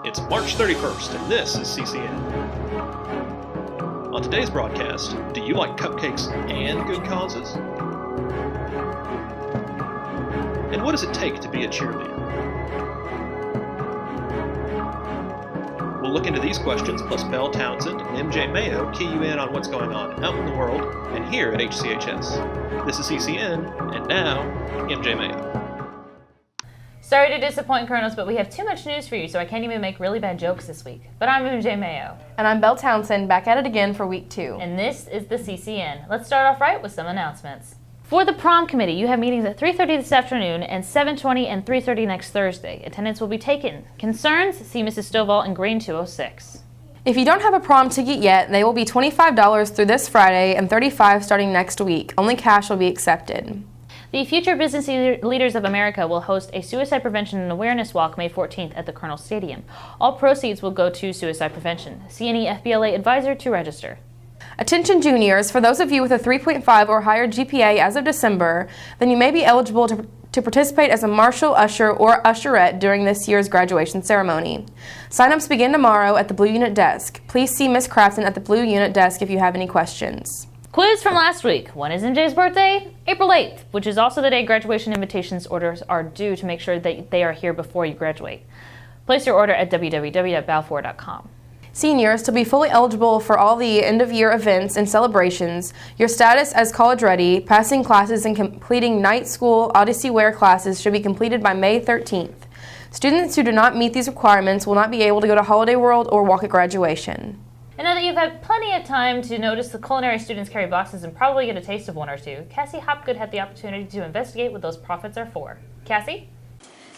It's March 31st, and this is CCN. On today's broadcast, do you like cupcakes and good causes? And what does it take to be a cheerleader? We'll look into these questions, plus Belle Townsend and MJ Mayo key you in on what's going on out in the world and here at HCHS. This is CCN, and now, MJ Mayo. Sorry to disappoint, Colonels, but we have too much news for you, so I can't even make really bad jokes this week. But I'm MJ Mayo. And I'm Belle Townsend, back at it again for week 2. And this is the CCN. Let's start off right with some announcements. For the prom committee, you have meetings at 3:30 this afternoon and 7:20 and 3:30 next Thursday. Attendance will be taken. Concerns? See Mrs. Stovall in green 206. If you don't have a prom ticket yet, they will be $25 through this Friday and $35 starting next week. Only cash will be accepted. The Future Business Leaders of America will host a Suicide Prevention and Awareness Walk May 14th at the Colonel Stadium. All proceeds will go to suicide prevention. See any FBLA advisor to register. Attention juniors, for those of you with a 3.5 or higher GPA as of December, then you may be eligible to participate as a marshal, usher, or usherette during this year's graduation ceremony. Sign-ups begin tomorrow at the Blue Unit desk. Please see Ms. Crafton at the Blue Unit desk if you have any questions. Quiz from last week. When is MJ's birthday? April 8th, which is also the day graduation invitations orders are due to make sure that they are here before you graduate. Place your order at www.balfour.com. Seniors, to be fully eligible for all the end-of-year events and celebrations, your status as college-ready, passing classes, and completing night school Odyssey Wear classes should be completed by May 13th. Students who do not meet these requirements will not be able to go to Holiday World or walk at graduation. And now that you've had plenty of time to notice the culinary students carry boxes and probably get a taste of one or two, Cassie Hopgood had the opportunity to investigate what those profits are for. Cassie?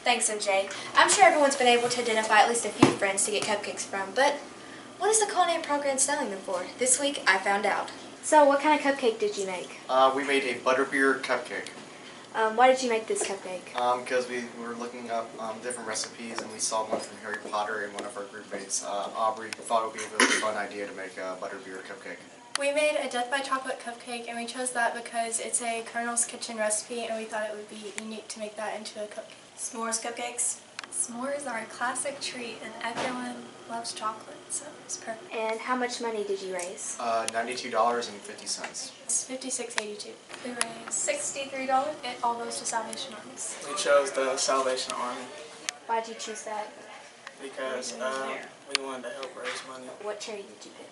Thanks, MJ. I'm sure everyone's been able to identify at least a few friends to get cupcakes from, but what is the culinary program selling them for? This week, I found out. So, what kind of cupcake did you make? We made a butterbeer cupcake. Why did you make this cupcake? Because we were looking up different recipes, and we saw one from Harry Potter, and one of our group mates, Aubrey, thought it would be a really fun idea to make a butterbeer cupcake. We made a Death by Chocolate cupcake, and we chose that because it's a Colonel's Kitchen recipe, and we thought it would be unique to make that into a cupcake. S'mores cupcakes. S'mores are a classic treat, and everyone loves chocolate, so it's perfect. And how much money did you raise? $92.50. It's $56.82. We raised $63. It all goes to Salvation Armies. We chose the Salvation Army Why did you choose that? because we wanted to help raise money. What charity did you pick?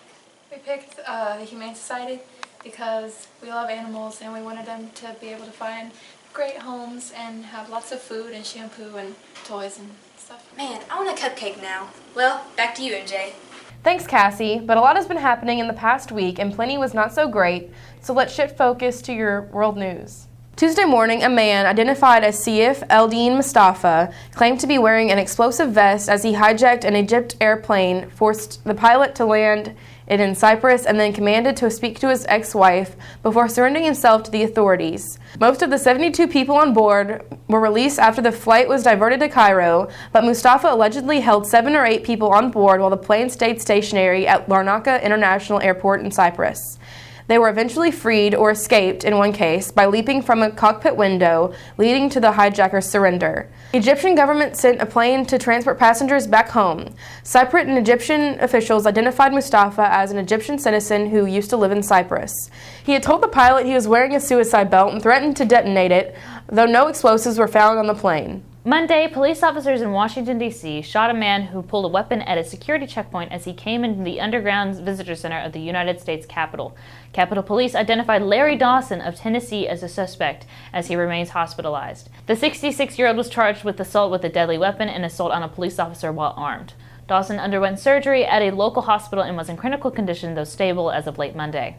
We picked the Humane Society because we love animals and we wanted them to be able to find great homes and have lots of food and shampoo and toys and stuff. Man, I want a cupcake now. Well, back to you, MJ. Thanks, Cassie, but a lot has been happening in the past week and plenty was not so great, so let's shift focus to your world news. Tuesday morning, a man identified as Saif Eldin Mustafa claimed to be wearing an explosive vest as he hijacked an Egypt airplane, forced the pilot to land it in Cyprus, and then commanded to speak to his ex-wife before surrendering himself to the authorities. Most of the 72 people on board were released after the flight was diverted to Cairo, but Mustafa allegedly held 7 or 8 people on board while the plane stayed stationary at Larnaca International Airport in Cyprus. They were eventually freed or escaped, in one case, by leaping from a cockpit window, leading to the hijacker's surrender. The Egyptian government sent a plane to transport passengers back home. Cypriot and Egyptian officials identified Mustafa as an Egyptian citizen who used to live in Cyprus. He had told the pilot he was wearing a suicide belt and threatened to detonate it, though no explosives were found on the plane. Monday, police officers in Washington, D.C. shot a man who pulled a weapon at a security checkpoint as he came into the underground visitor center of the United States Capitol. Capitol Police identified Larry Dawson of Tennessee as a suspect as he remains hospitalized. The 66-year-old was charged with assault with a deadly weapon and assault on a police officer while armed. Dawson underwent surgery at a local hospital and was in critical condition, though stable as of late Monday.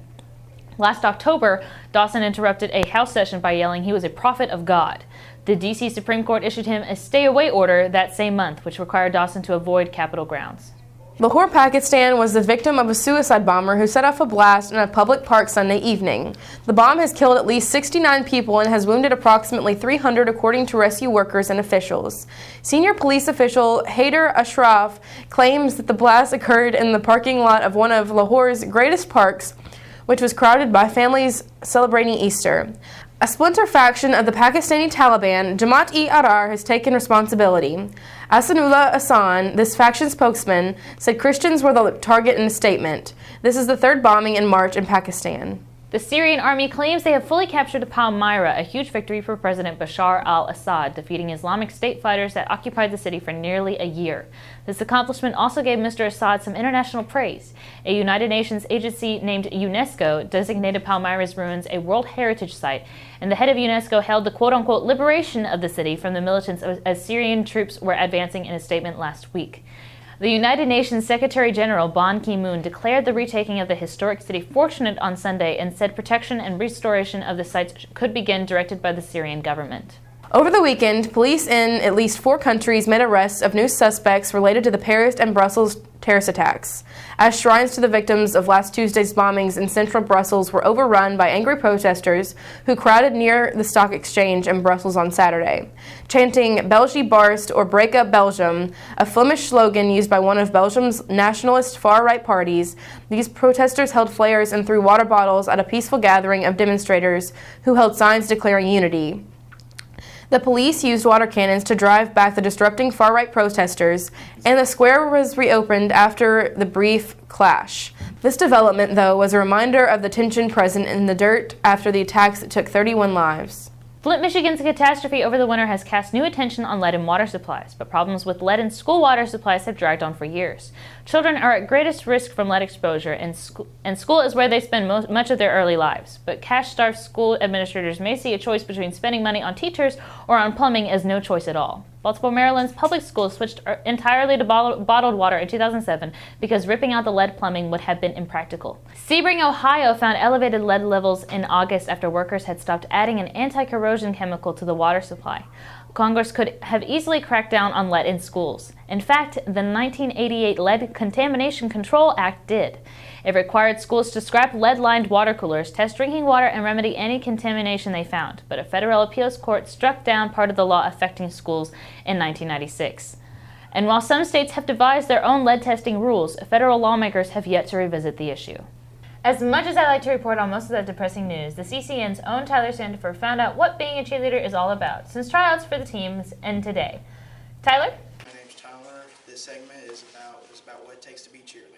Last October, Dawson interrupted a House session by yelling he was a prophet of God. The D.C. Supreme Court issued him a stay-away order that same month, which required Dawson to avoid Capitol grounds. Lahore, Pakistan was the victim of a suicide bomber who set off a blast in a public park Sunday evening. The bomb has killed at least 69 people and has wounded approximately 300 according to rescue workers and officials. Senior police official Haider Ashraf claims that the blast occurred in the parking lot of one of Lahore's greatest parks, which was crowded by families celebrating Easter. A splinter faction of the Pakistani Taliban, Jamaat-e-Ahrar, has taken responsibility. Asanullah Ahsan, this faction spokesman, said Christians were the target in a statement. This is the third bombing in March in Pakistan. The Syrian army claims they have fully captured Palmyra, a huge victory for President Bashar al-Assad, defeating Islamic State fighters that occupied the city for nearly a year. This accomplishment also gave Mr. Assad some international praise. A United Nations agency named UNESCO designated Palmyra's ruins a World Heritage Site, and the head of UNESCO hailed the quote-unquote liberation of the city from the militants as Syrian troops were advancing in a statement last week. The United Nations Secretary-General Ban Ki-moon declared the retaking of the historic city fortunate on Sunday and said protection and restoration of the sites could begin directed by the Syrian government. Over the weekend, police in at least 4 countries made arrests of new suspects related to the Paris and Brussels terrorist attacks, as shrines to the victims of last Tuesday's bombings in central Brussels were overrun by angry protesters who crowded near the stock exchange in Brussels on Saturday, chanting België barst or Break Up Belgium, a Flemish slogan used by one of Belgium's nationalist far-right parties. These protesters held flares and threw water bottles at a peaceful gathering of demonstrators who held signs declaring unity. The police used water cannons to drive back the disrupting far-right protesters, and the square was reopened after the brief clash. This development, though, was a reminder of the tension present in the dirt after the attacks that took 31 lives. Flint, Michigan's catastrophe over the winter has cast new attention on lead in water supplies, but problems with lead in school water supplies have dragged on for years. Children are at greatest risk from lead exposure, and school is where they spend much of their early lives. But cash-starved school administrators may see a choice between spending money on teachers or on plumbing as no choice at all. Baltimore, Maryland's public schools switched entirely to bottled water in 2007 because ripping out the lead plumbing would have been impractical. Sebring, Ohio found elevated lead levels in August after workers had stopped adding an anti-corrosion chemical to the water supply. Congress could have easily cracked down on lead in schools. In fact, the 1988 Lead Contamination Control Act did. It required schools to scrap lead-lined water coolers, test drinking water, and remedy any contamination they found. But a federal appeals court struck down part of the law affecting schools in 1996. And while some states have devised their own lead testing rules, federal lawmakers have yet to revisit the issue. As much as I like to report on most of that depressing news, the CCN's own Tyler Sandifer found out what being a cheerleader is all about, since tryouts for the teams end today. Tyler? My name's Tyler. This segment is about what it takes to be a cheerleader.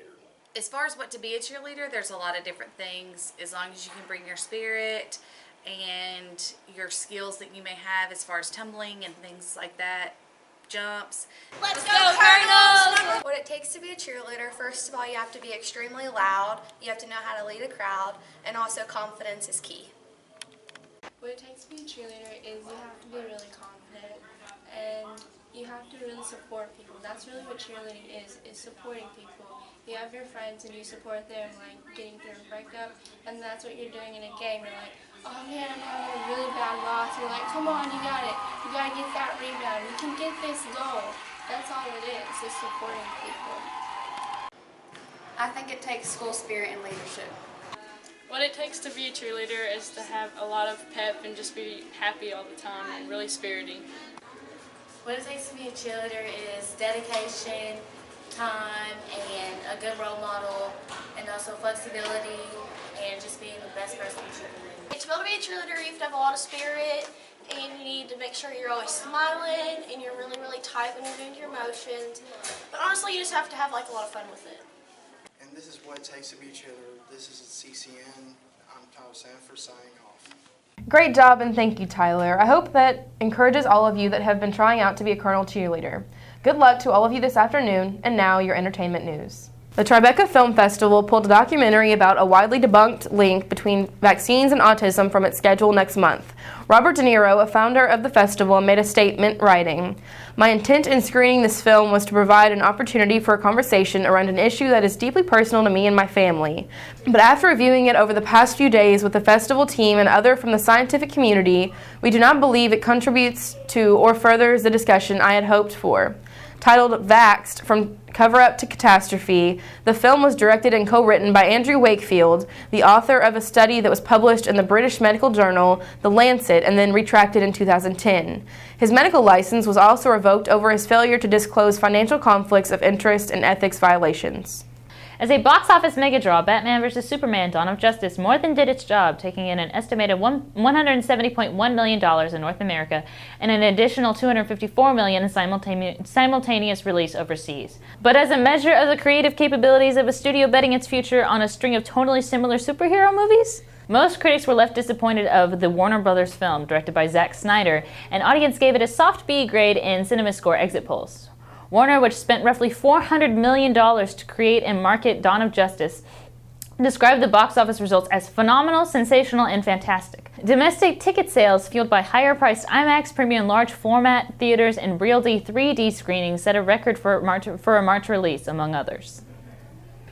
As far as what to be a cheerleader, there's a lot of different things. As long as you can bring your spirit and your skills that you may have as far as tumbling and things like that, jumps. Let's go Cardinals! What it takes to be a cheerleader, first of all, you have to be extremely loud, you have to know how to lead a crowd, and also confidence is key. What it takes to be a cheerleader is you have to be really confident and you have to really support people. That's really what cheerleading is supporting people. You have your friends and you support them, like getting through a breakup, and that's what you're doing in a game. You're like, oh man, I'm having a really bad loss. You're like, come on, you got it. You got to get that rebound. You can get this goal. That's all it is supporting people. I think it takes school spirit and leadership. What it takes to be a cheerleader is to have a lot of pep and just be happy all the time and really spiriting. What it takes to be a cheerleader is dedication, time, and a good role model, and also flexibility, and just being the best person you should be. To be able to be a cheerleader, you have to have a lot of spirit, and you need to make sure you're always smiling, and you're really, really tight when you're doing your motions. But honestly, you just have to have like a lot of fun with it. And this is what it takes to be a cheerleader. This is CCN. I'm Tyler Sanford signing off. Great job, and thank you, Tyler. I hope that encourages all of you that have been trying out to be a Colonel cheerleader. Good luck to all of you this afternoon, and now your entertainment news. The Tribeca Film Festival pulled a documentary about a widely debunked link between vaccines and autism from its schedule next month. Robert De Niro, a founder of the festival, made a statement writing, "My intent in screening this film was to provide an opportunity for a conversation around an issue that is deeply personal to me and my family. But after reviewing it over the past few days with the festival team and other from the scientific community, we do not believe it contributes to or furthers the discussion I had hoped for." Titled Vaxxed, From Cover-Up to Catastrophe, the film was directed and co-written by Andrew Wakefield, the author of a study that was published in the British medical journal The Lancet and then retracted in 2010. His medical license was also revoked over his failure to disclose financial conflicts of interest and ethics violations. As a box office megadraw, Batman vs. Superman: Dawn of Justice more than did its job, taking in an estimated $170.1 million in North America and an additional $254 million in simultaneous release overseas. But as a measure of the creative capabilities of a studio betting its future on a string of totally similar superhero movies, most critics were left disappointed of the Warner Brothers film, directed by Zack Snyder, and audience gave it a soft B grade in CinemaScore exit polls. Warner, which spent roughly $400 million to create and market Dawn of Justice, described the box office results as phenomenal, sensational, and fantastic. Domestic ticket sales, fueled by higher-priced IMAX, premium large format theaters, and RealD 3D screenings, set a record for a March release, among others.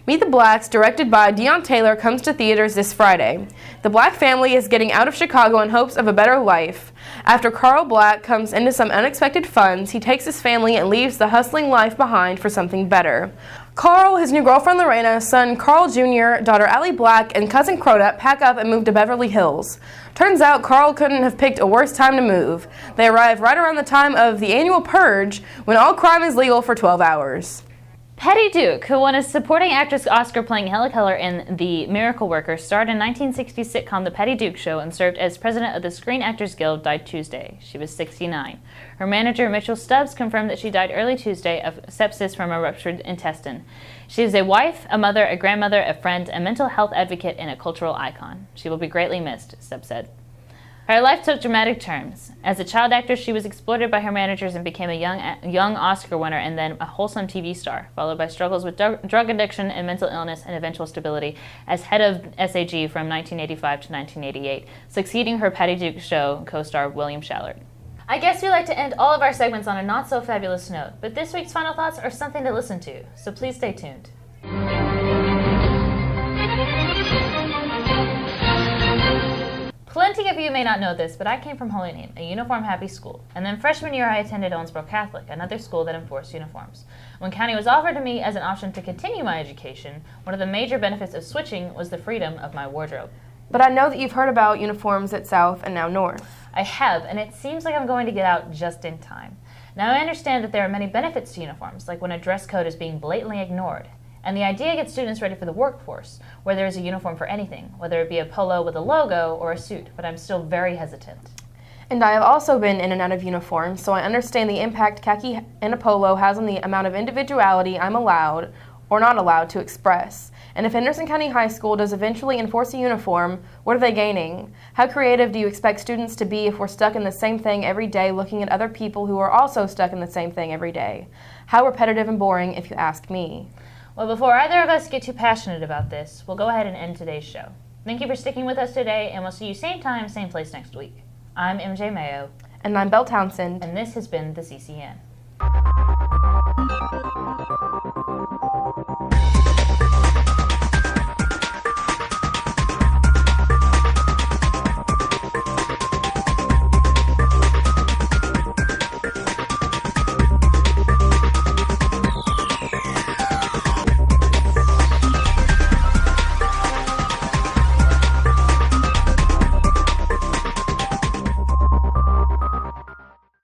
Meet the Blacks, directed by Deon Taylor, comes to theaters this Friday. The Black family is getting out of Chicago in hopes of a better life. After Carl Black comes into some unexpected funds, he takes his family and leaves the hustling life behind for something better. Carl, his new girlfriend Lorena, son Carl Jr., daughter Allie Black, and cousin Crota pack up and move to Beverly Hills. Turns out Carl couldn't have picked a worse time to move. They arrive right around the time of the annual purge, when all crime is legal for 12 hours. Patty Duke, who won a supporting actress Oscar playing Helen Keller in The Miracle Worker, starred in 1960s sitcom The Patty Duke Show and served as president of the Screen Actors Guild, died Tuesday. She was 69. Her manager, Mitchell Stubbs, confirmed that she died early Tuesday of sepsis from a ruptured intestine. She is a wife, a mother, a grandmother, a friend, a mental health advocate, and a cultural icon. She will be greatly missed, Stubbs said. Her life took dramatic turns. As a child actress, she was exploited by her managers and became a young Oscar winner and then a wholesome TV star, followed by struggles with drug addiction and mental illness and eventual stability as head of SAG from 1985 to 1988, succeeding her Patty Duke Show co-star William Shallard. I guess we like to end all of our segments on a not-so-fabulous note, but this week's final thoughts are something to listen to, so please stay tuned. Plenty of you may not know this, but I came from Holy Name, a uniform-happy school. And then freshman year I attended Owensboro Catholic, another school that enforced uniforms. When County was offered to me as an option to continue my education, one of the major benefits of switching was the freedom of my wardrobe. But I know that you've heard about uniforms at South and now North. I have, and it seems like I'm going to get out just in time. Now I understand that there are many benefits to uniforms, like when a dress code is being blatantly ignored. And the idea gets students ready for the workforce, where there is a uniform for anything, whether it be a polo with a logo or a suit, but I'm still very hesitant. And I have also been in and out of uniforms, so I understand the impact khaki and a polo has on the amount of individuality I'm allowed or not allowed to express. And if Henderson County High School does eventually enforce a uniform, what are they gaining? How creative do you expect students to be if we're stuck in the same thing every day looking at other people who are also stuck in the same thing every day? How repetitive and boring, if you ask me. Well, before either of us get too passionate about this, we'll go ahead and end today's show. Thank you for sticking with us today, and we'll see you same time, same place next week. I'm MJ Mayo. And I'm Belle Townsend. And this has been the CCN.